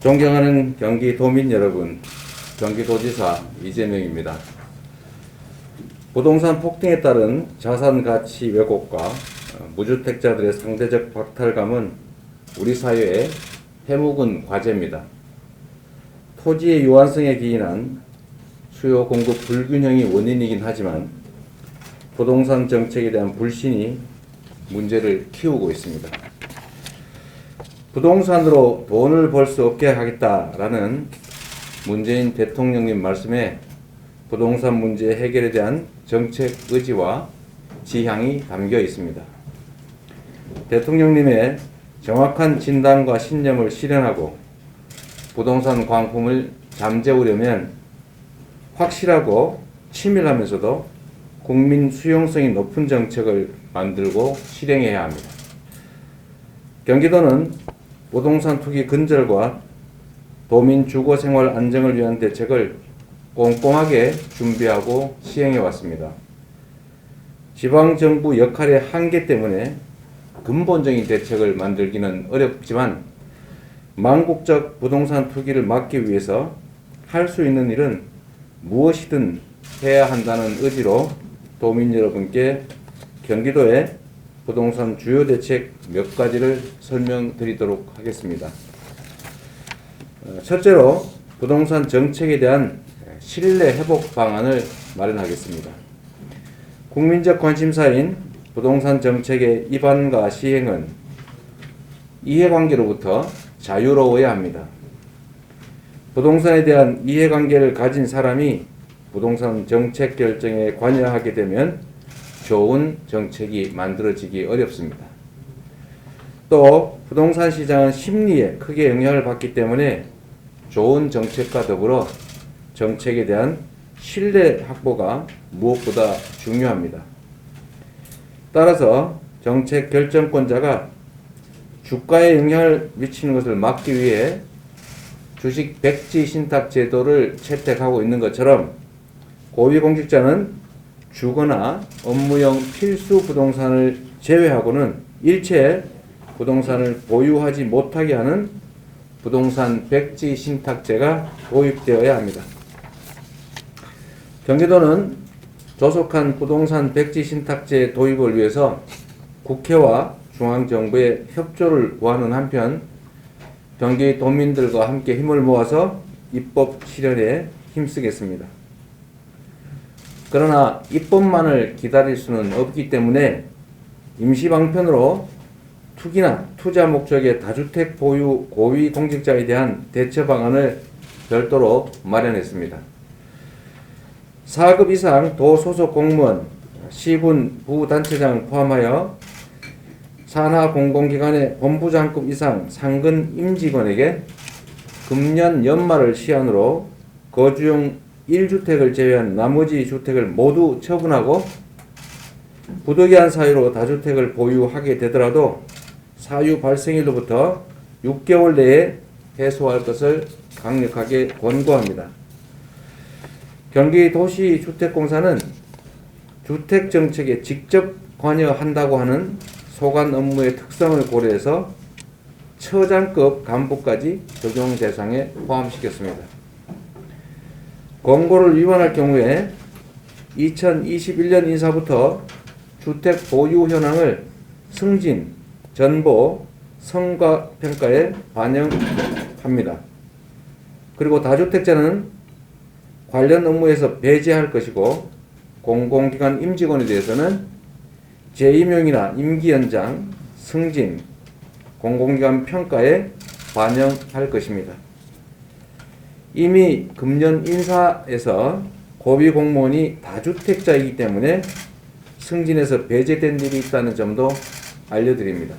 존경하는 경기도민 여러분, 경기도지사 이재명입니다. 부동산 폭등에 따른 자산 가치 왜곡과 무주택자들의 상대적 박탈감은 우리 사회의 해묵은 과제입니다. 토지의 유한성에 기인한 수요 공급 불균형이 원인이긴 하지만 부동산 정책에 대한 불신이 문제를 키우고 있습니다. 부동산으로 돈을 벌 수 없게 하겠다라는 문재인 대통령님 말씀에 부동산 문제 해결에 대한 정책 의지와 지향이 담겨 있습니다. 대통령님의 정확한 진단과 신념을 실현하고 부동산 광풍을 잠재우려면 확실하고 치밀하면서도 국민 수용성이 높은 정책을 만들고 실행해야 합니다. 경기도는 부동산 투기 근절과 도민 주거 생활 안정을 위한 대책을 꼼꼼하게 준비하고 시행해 왔습니다. 지방정부 역할의 한계 때문에 근본적인 대책을 만들기는 어렵지만 망국적 부동산 투기를 막기 위해서 할 수 있는 일은 무엇이든 해야 한다는 의지로 도민 여러분께 경기도의 부동산 주요 대책 몇 가지를 설명드리도록 하겠습니다. 첫째로 부동산 정책에 대한 신뢰 회복 방안을 마련하겠습니다. 국민적 관심사인 부동산 정책의 입안과 시행은 이해관계로부터 자유로워야 합니다. 부동산에 대한 이해관계를 가진 사람이 부동산 정책 결정에 관여하게 되면 좋은 정책이 만들어지기 어렵습니다. 또 부동산 시장은 심리에 크게 영향을 받기 때문에 좋은 정책과 더불어 정책에 대한 신뢰 확보가 무엇보다 중요합니다. 따라서 정책 결정권자가 주가에 영향을 미치는 것을 막기 위해 주식 백지 신탁 제도를 채택하고 있는 것처럼 고위공직자는 주거나 업무용 필수 부동산을 제외하고는 일체 부동산을 보유하지 못하게 하는 부동산 백지 신탁제가 도입되어야 합니다. 경기도는 조속한 부동산 백지 신탁제 도입을 위해서 국회와 중앙정부의 협조를 구하는 한편 경기도민들과 함께 힘을 모아서 입법 실현에 힘쓰겠습니다. 그러나 입법만을 기다릴 수는 없기 때문에 임시방편으로 투기나 투자 목적의 다주택 보유 고위공직자에 대한 대처 방안을 별도로 마련했습니다. 4급 이상 도소속 공무원, 시군 부단체장 포함하여 산하 공공기관의 본부장급 이상 상근 임직원에게 금년 연말을 시한으로 거주용 1주택을 제외한 나머지 주택을 모두 처분하고 부득이한 사유로 다주택을 보유하게 되더라도 사유 발생일로부터 6개월 내에 해소할 것을 강력하게 권고합니다. 경기도시주택공사는 주택정책에 직접 관여한다고 하는 소관 업무의 특성을 고려해서 처장급 간부까지 적용 대상에 포함시켰습니다. 권고를 위반할 경우에 2021년 인사부터 주택 보유 현황을 승진, 전보, 성과평가에 반영합니다. 그리고 다주택자는 관련 업무에서 배제할 것이고 공공기관 임직원에 대해서는 재임용이나 임기 연장, 승진, 공공기관 평가에 반영할 것입니다. 이미 금년 인사에서 고위공무원이 다주택자이기 때문에 승진에서 배제된 일이 있다는 점도 알려드립니다.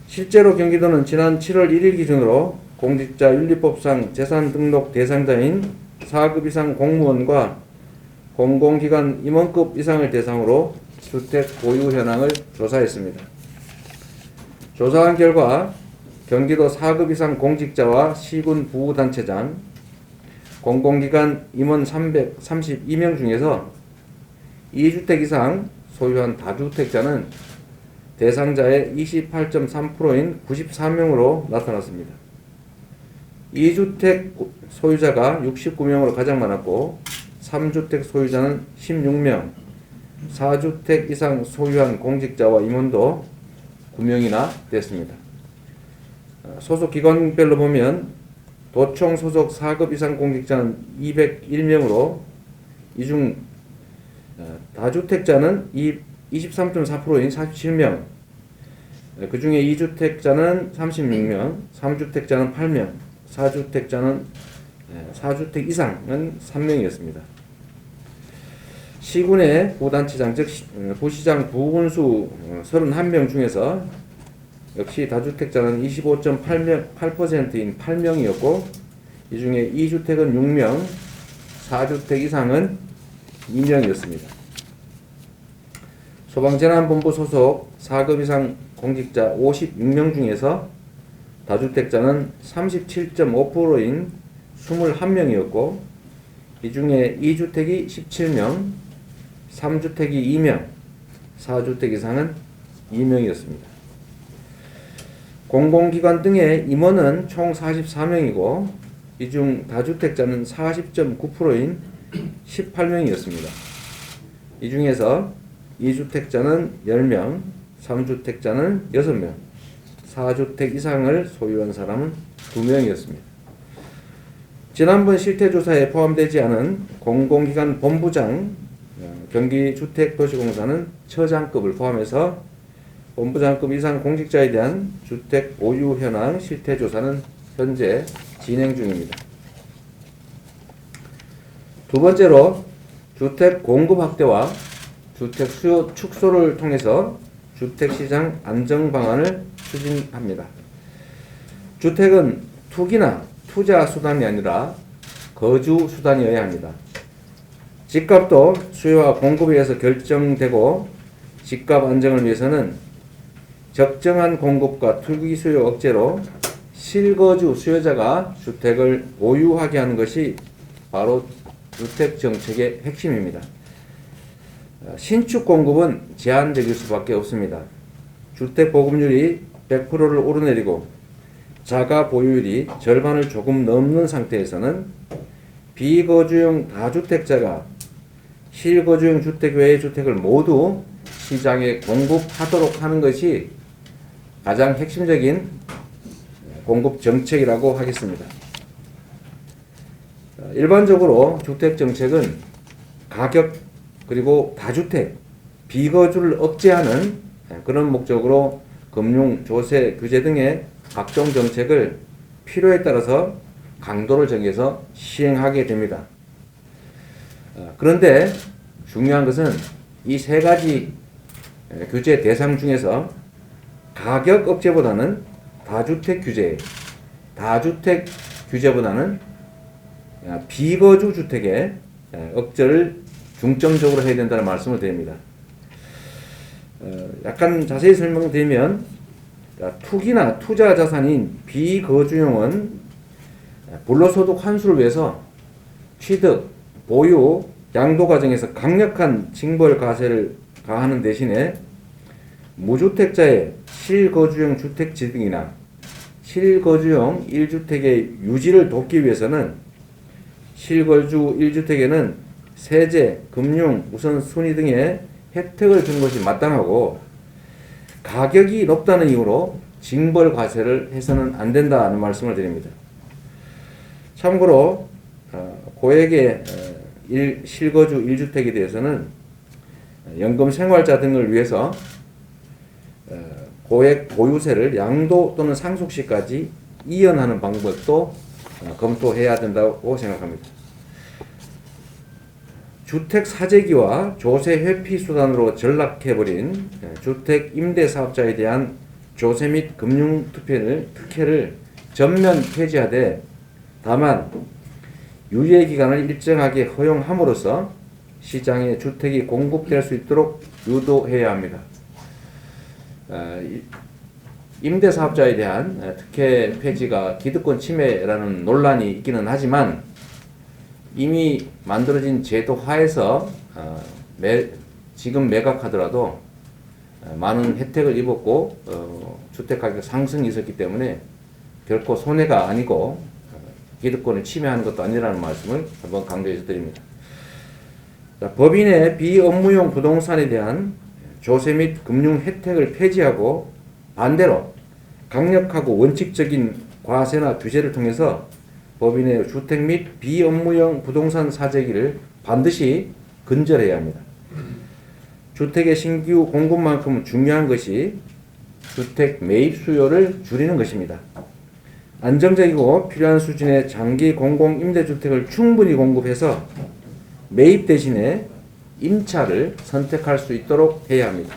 실제로 경기도는 지난 7월 1일 기준으로 공직자윤리법상 재산등록 대상자인 4급 이상 공무원과 공공기관 임원급 이상을 대상으로 주택 보유 현황을 조사했습니다. 조사한 결과 경기도 4급 이상 공직자와 시군 부단체장, 공공기관 임원 332명 중에서 2주택 이상 소유한 다주택자는 대상자의 28.3%인 94명으로 나타났습니다. 2주택 소유자가 69명으로 가장 많았고 3주택 소유자는 16명, 4주택 이상 소유한 공직자와 임원도 9명이나 됐습니다. 소속 기관별로 보면 도청 소속 4급 이상 공직자는 201명으로 이 중 다주택자는 23.4%인 47명, 그 중에 2주택자는 36명, 3주택자는 8명, 4주택자는 4주택 이상은 3명이었습니다. 시군의 부단체장 즉 부시장 부군수 31명 중에서 역시 다주택자는 25.8%인 8명이었고 이 중에 2주택은 6명, 4주택 이상은 2명이었습니다. 소방재난본부 소속 4급 이상 공직자 56명 중에서 다주택자는 37.5%인 21명이었고 이 중에 2주택이 17명, 3주택이 2명, 4주택 이상은 2명이었습니다. 공공기관 등의 임원은 총 44명이고 이 중 다주택자는 40.9%인 18명이었습니다. 이 중에서 2주택자는 10명, 3주택자는 6명, 4주택 이상을 소유한 사람은 2명이었습니다. 지난번 실태조사에 포함되지 않은 공공기관 본부장, 경기주택도시공사는 처장급을 포함해서 본부장급 이상 공직자에 대한 주택 보유 현황 실태조사는 현재 진행 중입니다. 두 번째로 주택 공급 확대와 주택 수요 축소를 통해서 주택시장 안정 방안을 추진합니다. 주택은 투기나 투자 수단이 아니라 거주 수단이어야 합니다. 집값도 수요와 공급에 의해서 결정되고 집값 안정을 위해서는 적정한 공급과 투기 수요 억제로 실거주 수요자가 주택을 보유하게 하는 것이 바로 주택 정책의 핵심입니다. 신축 공급은 제한적일 수밖에 없습니다. 주택 보급률이 100%를 오르내리고 자가 보유율이 절반을 조금 넘는 상태에서는 비거주용 다주택자가 실거주용 주택 외의 주택을 모두 시장에 공급하도록 하는 것이 가장 핵심적인 공급 정책이라고 하겠습니다. 일반적으로 주택 정책은 가격 그리고 다주택, 비거주를 억제하는 그런 목적으로 금융, 조세, 규제 등의 각종 정책을 필요에 따라서 강도를 정해서 시행하게 됩니다. 그런데 중요한 것은 이 세 가지 규제 대상 중에서 가격 억제보다는 다주택 규제보다는 비거주 주택의 억제를 중점적으로 해야 된다는 말씀을 드립니다. 약간 자세히 설명드리면 투기나 투자 자산인 비거주용은 불로소득 환수를 위해서 취득, 보유, 양도 과정에서 강력한 징벌 과세를 가하는 대신에 무주택자의 실거주용 주택 취득이나 실거주용 1주택의 유지를 돕기 위해서는 실거주 1주택에는 세제, 금융, 우선순위 등의 혜택을 주는 것이 마땅하고 가격이 높다는 이유로 징벌 과세를 해서는 안 된다는 말씀을 드립니다. 참고로 고액의 실거주 1주택에 대해서는 연금 생활자 등을 위해서 고액 보유세를 양도 또는 상속시까지 이연하는 방법도 검토해야 된다고 생각합니다. 주택 사재기와 조세 회피 수단으로 전락해버린 주택 임대 사업자에 대한 조세 및 금융 특혜를 전면 폐지하되 다만 유예 기간을 일정하게 허용함으로써 시장에 주택이 공급될 수 있도록 유도해야 합니다. 임대 사업자에 대한 특혜 폐지가 기득권 침해라는 논란이 있기는 하지만 이미 만들어진 제도 하에서 지금 매각하더라도 많은 혜택을 입었고 주택 가격 상승이 있었기 때문에 결코 손해가 아니고 기득권을 침해하는 것도 아니라는 말씀을 한번 강조해서 드립니다. 자, 법인의 비업무용 부동산에 대한 조세 및 금융 혜택을 폐지하고 반대로 강력하고 원칙적인 과세나 규제를 통해서 법인의 주택 및 비업무용 부동산 사재기를 반드시 근절해야 합니다. 주택의 신규 공급만큼 중요한 것이 주택 매입 수요를 줄이는 것입니다. 안정적이고 필요한 수준의 장기 공공임대주택을 충분히 공급해서 매입 대신에 임차를 선택할 수 있도록 해야 합니다.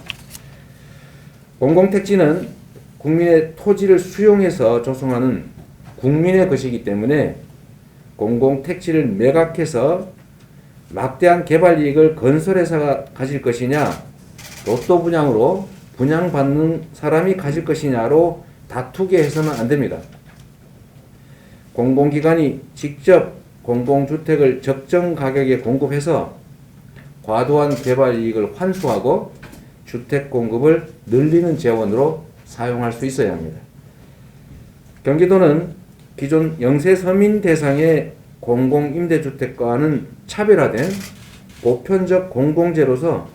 공공택지는 국민의 토지를 수용해서 조성하는 국민의 것이기 때문에 공공택지를 매각해서 막대한 개발이익을 건설회사가 가질 것이냐, 로또 분양으로 분양받는 사람이 가질 것이냐로 다투게 해서는 안 됩니다. 공공기관이 직접 공공주택을 적정 가격에 공급해서 과도한 개발이익을 환수하고 주택 공급을 늘리는 재원으로 사용할 수 있어야 합니다. 경기도는 기존 영세 서민 대상의 공공임대주택과는 차별화된 보편적 공공재로서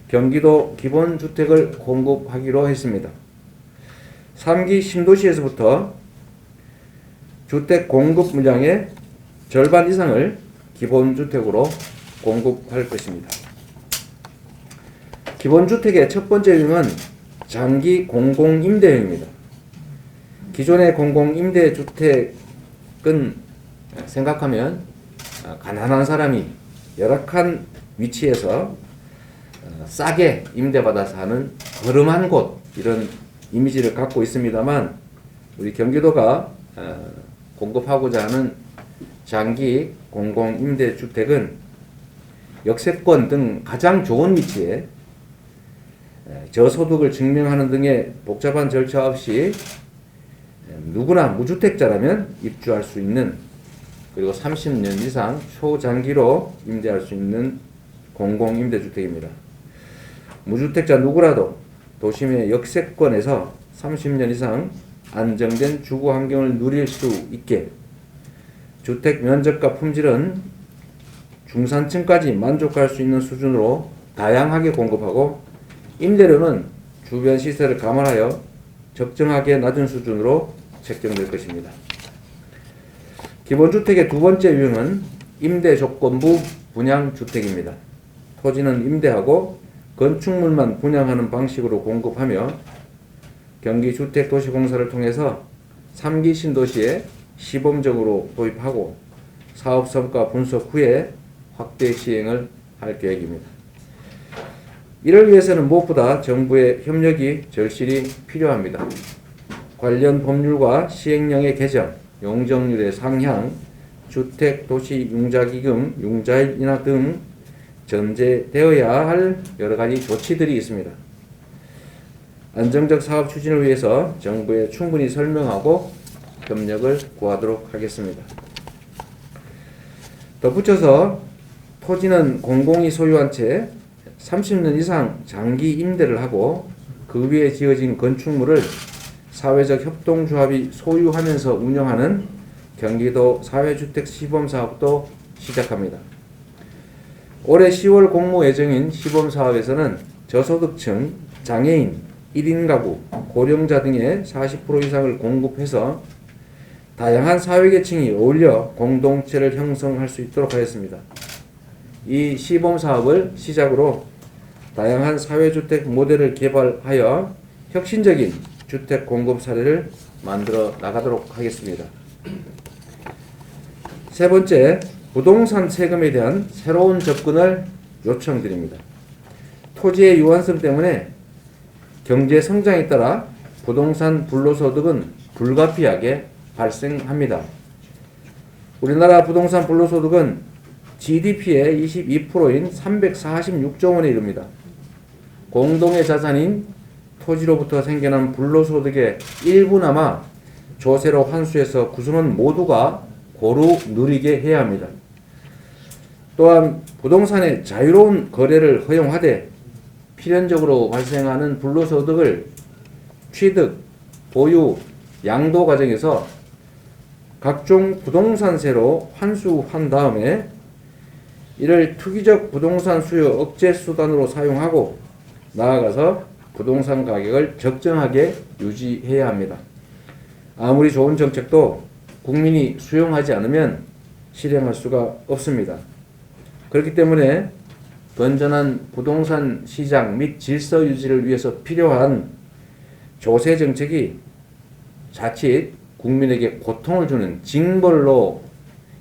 경기도 기본주택을 공급하기로 했습니다. 3기 신도시에서부터 주택 공급 물량의 절반 이상을 기본주택으로 공급할 것입니다. 기본주택의 첫 번째 유형은 장기 공공임대형입니다. 기존의 공공임대주택은 생각하면 가난한 사람이 열악한 위치에서 싸게 임대받아서 사는 거름한 곳, 이런 이미지를 갖고 있습니다만, 우리 경기도가 공급하고자 하는 장기 공공임대주택은 역세권 등 가장 좋은 위치에 저소득을 증명하는 등의 복잡한 절차 없이 누구나 무주택자라면 입주할 수 있는, 그리고 30년 이상 초장기로 임대할 수 있는 공공임대주택입니다. 무주택자 누구라도 도심의 역세권에서 30년 이상 안정된 주거 환경을 누릴 수 있게 주택 면적과 품질은 중산층까지 만족할 수 있는 수준으로 다양하게 공급하고, 임대료는 주변 시세를 감안하여 적정하게 낮은 수준으로 책정될 것입니다. 기본주택의 두 번째 유형은 임대조건부 분양주택입니다. 토지는 임대하고 건축물만 분양하는 방식으로 공급하며 경기주택도시공사를 통해서 3기 신도시에 시범적으로 도입하고 사업성과 분석 후에 확대 시행을 할 계획입니다. 이를 위해서는 무엇보다 정부의 협력이 절실히 필요합니다. 관련 법률과 시행령의 개정, 용적률의 상향, 주택도시융자기금, 융자율 인하 등 전제되어야 할 여러가지 조치들이 있습니다. 안정적 사업 추진을 위해서 정부에 충분히 설명하고 협력을 구하도록 하겠습니다. 덧붙여서 토지는 공공이 소유한 채 30년 이상 장기 임대를 하고 그 위에 지어진 건축물을 사회적 협동조합이 소유하면서 운영하는 경기도 사회주택 시범사업도 시작합니다. 올해 10월 공모 예정인 시범사업에서는 저소득층, 장애인, 1인 가구, 고령자 등의 40% 이상을 공급해서 다양한 사회계층이 어울려 공동체를 형성할 수 있도록 하였습니다. 이 시범사업을 시작으로 다양한 사회주택 모델을 개발하여 혁신적인 주택 공급 사례를 만들어 나가도록 하겠습니다. 세 번째, 부동산 세금에 대한 새로운 접근을 요청드립니다. 토지의 유한성 때문에 경제 성장에 따라 부동산 불로소득은 불가피하게 발생합니다. 우리나라 부동산 불로소득은 GDP의 22%인 346조 원에 이릅니다. 공동의 자산인 토지로부터 생겨난 불로소득의 일부나마 조세로 환수해서 구성원 모두가 고루 누리게 해야 합니다. 또한 부동산의 자유로운 거래를 허용하되 필연적으로 발생하는 불로소득을 취득, 보유, 양도 과정에서 각종 부동산세로 환수한 다음에 이를 투기적 부동산 수요 억제 수단으로 사용하고 나아가서 부동산 가격을 적정하게 유지해야 합니다. 아무리 좋은 정책도 국민이 수용하지 않으면 실행할 수가 없습니다. 그렇기 때문에 건전한 부동산 시장 및 질서 유지를 위해서 필요한 조세 정책이 자칫 국민에게 고통을 주는 징벌로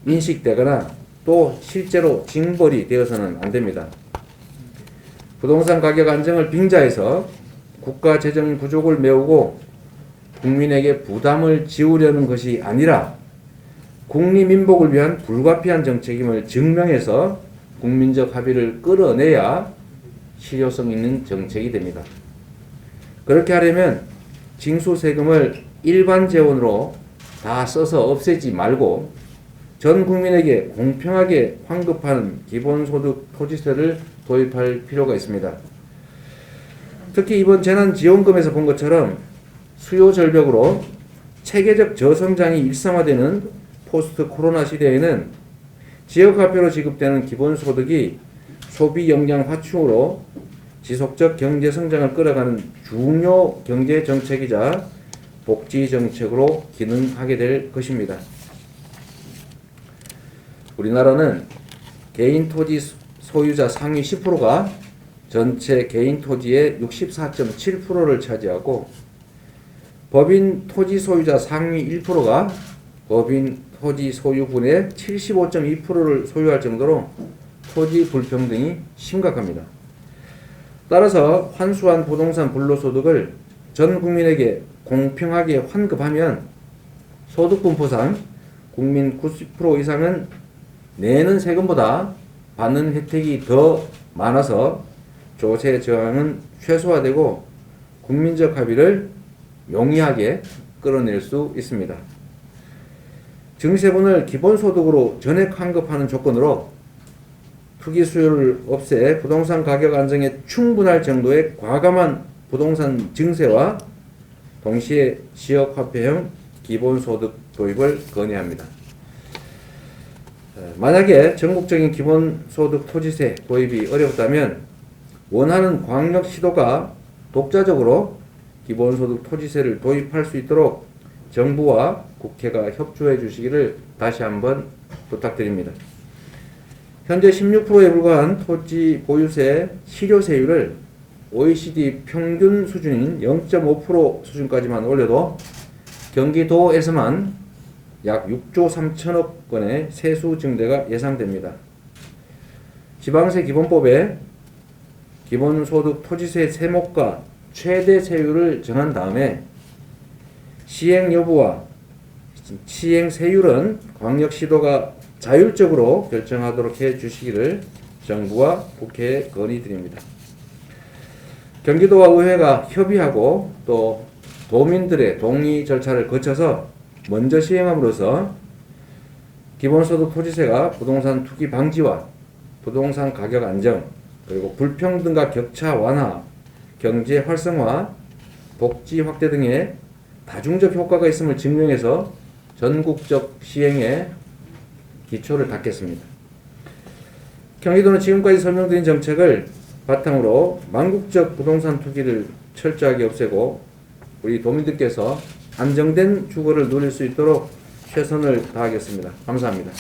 인식되거나 또 실제로 징벌이 되어서는 안 됩니다. 부동산 가격 안정을 빙자해서 국가 재정 부족을 메우고 국민에게 부담을 지우려는 것이 아니라 국리민복을 위한 불가피한 정책임을 증명해서 국민적 합의를 끌어내야 실효성 있는 정책이 됩니다. 그렇게 하려면 징수세금을 일반 재원으로 다 써서 없애지 말고 전 국민에게 공평하게 환급하는 기본소득 토지세를 도입할 필요가 있습니다. 특히 이번 재난지원금에서 본 것처럼 수요 절벽으로 체계적 저성장이 일상화되는 포스트 코로나 시대에는 지역화폐로 지급되는 기본소득이 소비 역량 확충으로 지속적 경제 성장을 끌어가는 중요 경제 정책이자 복지 정책으로 기능하게 될 것입니다. 우리나라는 개인 토지 소유자 상위 10%가 전체 개인 토지의 64.7%를 차지하고 법인 토지 소유자 상위 1%가 법인 토지 소유분의 75.2%를 소유할 정도로 토지 불평등이 심각합니다. 따라서 환수한 부동산 불로소득을 전 국민에게 공평하게 환급하면 소득분포상 국민 90% 이상은 내는 세금보다 받는 혜택이 더 많아서 조세 저항은 최소화되고 국민적 합의를 용이하게 끌어낼 수 있습니다. 증세분을 기본소득으로 전액 환급하는 조건으로 투기 수요를 없애 부동산 가격 안정에 충분할 정도의 과감한 부동산 증세와 동시에 지역화폐형 기본소득 도입을 건의합니다. 만약에 전국적인 기본소득 토지세 도입이 어렵다면 원하는 광역시도가 독자적으로 기본소득 토지세를 도입할 수 있도록 정부와 국회가 협조해 주시기를 다시 한번 부탁드립니다. 현재 16%에 불과한 토지 보유세 실효세율을 OECD 평균 수준인 0.5% 수준까지만 올려도 경기도에서만 약 6조 3천억 원의 세수 증대가 예상됩니다. 지방세 기본법에 기본소득 토지세 세목과 최대 세율을 정한 다음에 시행 여부와 시행 세율은 광역시도가 자율적으로 결정하도록 해 주시기를 정부와 국회에 건의드립니다. 경기도와 의회가 협의하고 또 도민들의 동의 절차를 거쳐서 먼저 시행함으로써 기본소득 토지세가 부동산 투기 방지와 부동산 가격 안정, 그리고 불평등과 격차 완화, 경제 활성화, 복지 확대 등의 다중적 효과가 있음을 증명해서 전국적 시행에 기초를 닦겠습니다. 경기도는 지금까지 설명드린 정책을 바탕으로 망국적 부동산 투기를 철저하게 없애고 우리 도민들께서 안정된 주거를 누릴 수 있도록 최선을 다하겠습니다. 감사합니다.